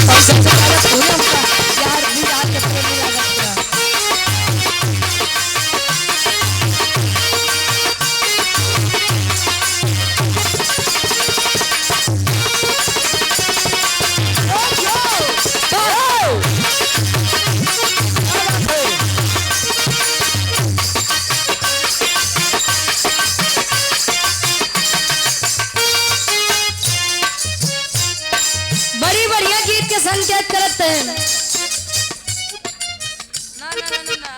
सबसे ज्यादा पूनम का यार विराट के प्रेमी लागत बा। बड़ी बढ़िया गीत के संकेत करते हैं। ना ना ना ना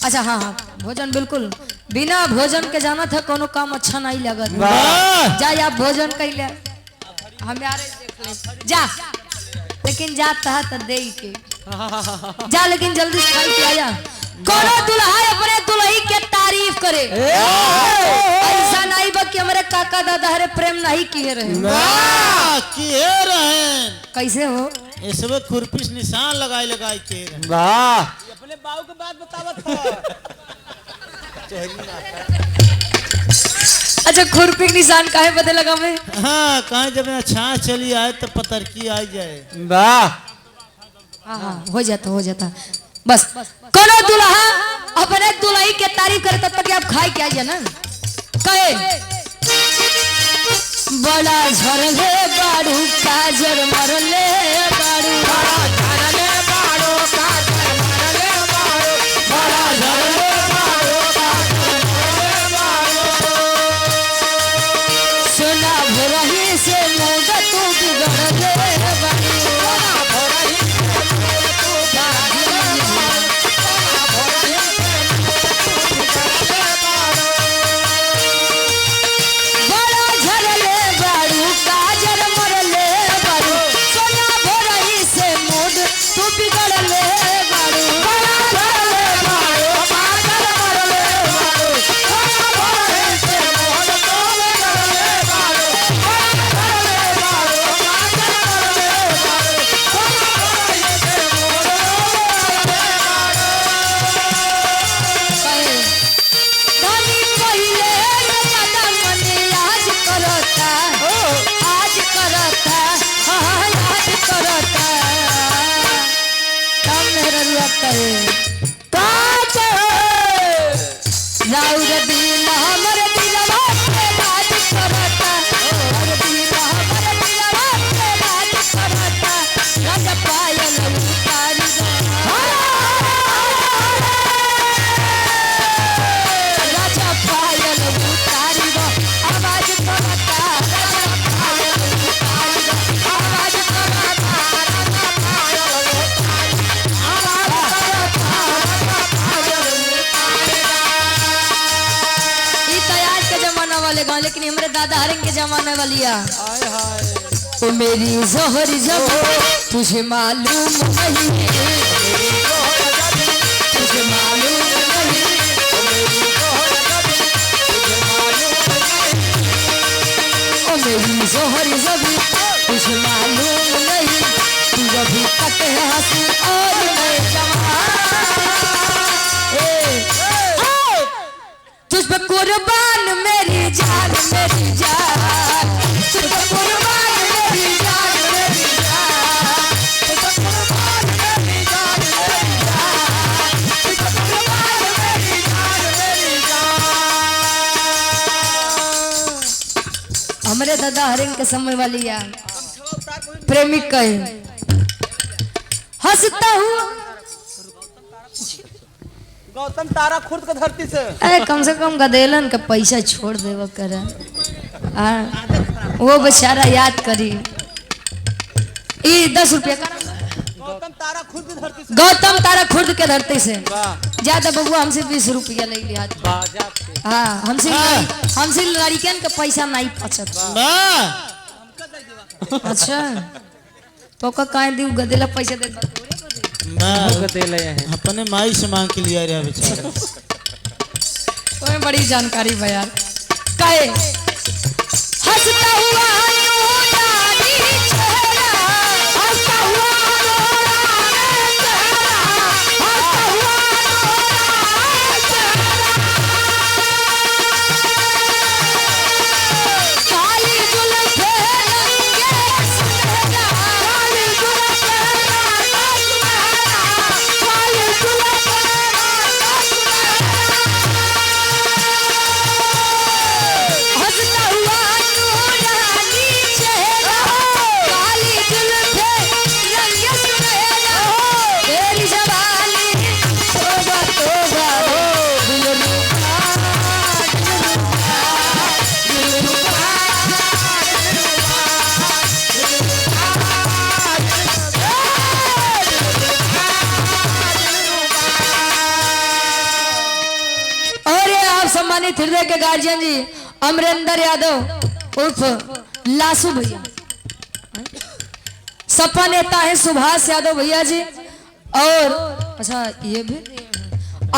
अच्छा हाँ हाँ भोजन बिल्कुल बिना भोजन के जाना था कोनो काम अच्छा नहीं लगत। जा आप भोजन कैले हम यार देख ले जा लेकिन जाता है तो दे के जा लेकिन जल्दी से खाई के आया। कोनो दुल्हा अपने दुल्ही के तारीफ करे ऐसा नहीं बा कि हमारे काका दादा हरे प्रेम नहीं किए रहे किए रहे कैसे हो इसमें खुरपी से निशान लगाए लगाए के रहे। वाह अपने बाबू के बात बतावत था। अच्छा खुरपी के निशान काहे बदे लगा में हाँ कहीं जब छाछ चली आए तो पतरकी आ जाए। वाह हाँ हाँ हो जाता बस कोनो दुल्हा अपने दुल्ही के तारीफ करे तब तक आप खाई के आइए ना कहे बड़ा झरले बाड़ू काजर मरले बाड़ू बड़ा झरले बाड़ू काजर मरले बाड़ू बड़ा झरले बाड़ू काजर मरले बाड़ू सोना भरही से मुंड तू बिगड़ले बाड़ू सोना भरही लेकिन हमारे दादा हरिंग के जमाने वालिया तो मेरी जोहर जब तुझे मालूम नहीं तुझे मालूम नहीं ओ मेरी जोहर जब तुझे मालूम नहीं तू अभी तक है हंसी और मैं जवान तुझ पे कुर्बान मेरी जान तुझ पे कुर्बान मेरी जान तुझ पे कुर्बान मेरी जान तुझ पे कुर्बान मेरी जान हमारे दादा हरिंग के समय वाली या प्रेमिक कहे हंसता हुआ गौतम तारा खुर्द के धरती से कम से कम गदेलन का पैसा छोड़ देव कर वो बेचारा याद करी 10 रुपया गौतम तारा खुर्द की धरती से गौतम तारा खुर्द के धरती से ज्यादा बबुआ हमसे 20 रुपया ले लिया हाँ हमसे लड़कियन का पैसा नहीं पचत अच्छा तो का काहे दी गदेला पैसा दे अपने माई से मांग के लिया रहा बेचारा। तुम्हें बड़ी जानकारी है यार काहे हंसता हुआ यूनानी चेहरा हंसता हुआ यूनानी चेहरा हंसता हुआ यूनानी चेहरा काली जुल्फ सम्मानित हृदय के गार्जियन जी अमरेंद्र यादव उर्फ लासू भैया, सपा नेता है सुभाष यादव भैया जी, और अच्छा ये भी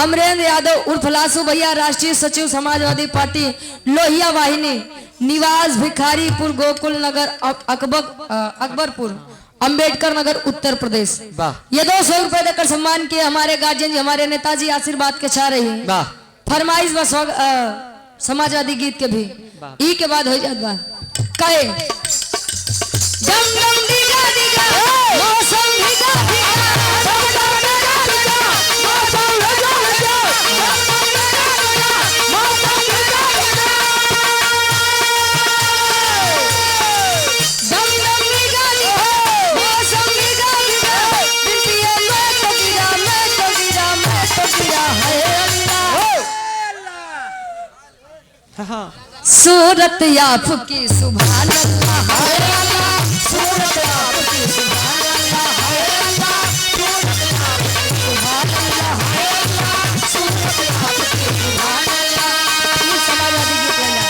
अमरेंद्र यादव उर्फ लासू भैया राष्ट्रीय सचिव समाजवादी पार्टी लोहिया वाहिनी निवास भिखारीपुर गोकुल नगर अकबरपुर अंबेडकर नगर उत्तर प्रदेश। ये 200 रुपए देकर सम्मान किए हमारे गार्जियन जी, हमारे नेताजी आशीर्वाद के चाह रही है। फरमाइश बस समाजवादी गीत के भी ई के बाद हो जात बा कहे दम दम दिगा दिगा मौसम दिगा दिगा दम दम दिगा दिगा मौसम दिगा दिगा मौसम दिगा दिगा दम दम दिगा दिगा मौसम दिगा दिगा बिटिया मैं तो गिरा है अल्लाह सूरत आपकी सुभान अल्लाह है अल्लाह सूरत आपकी सुभान अल्लाह है अल्लाह सूरत आपकी सुभान अल्लाह है अल्लाह सूरत आपकी सुभान अल्लाह। ये समाजवादी गीत लेना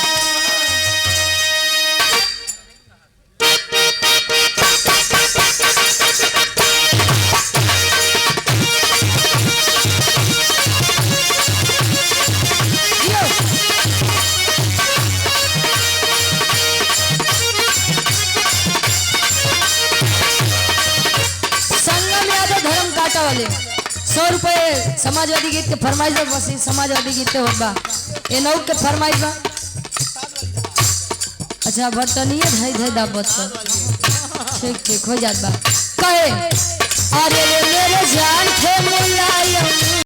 वाले 100 रुपए समाजवादी गीत के फरमाइश बस समाजवादी गीत के होगा ये नौ के फरमाइश बा। अच्छा बर्तनिए धई धई दाबत ठीक ठीक हो जात बा कहे अरे मेरे जान थे मुलायम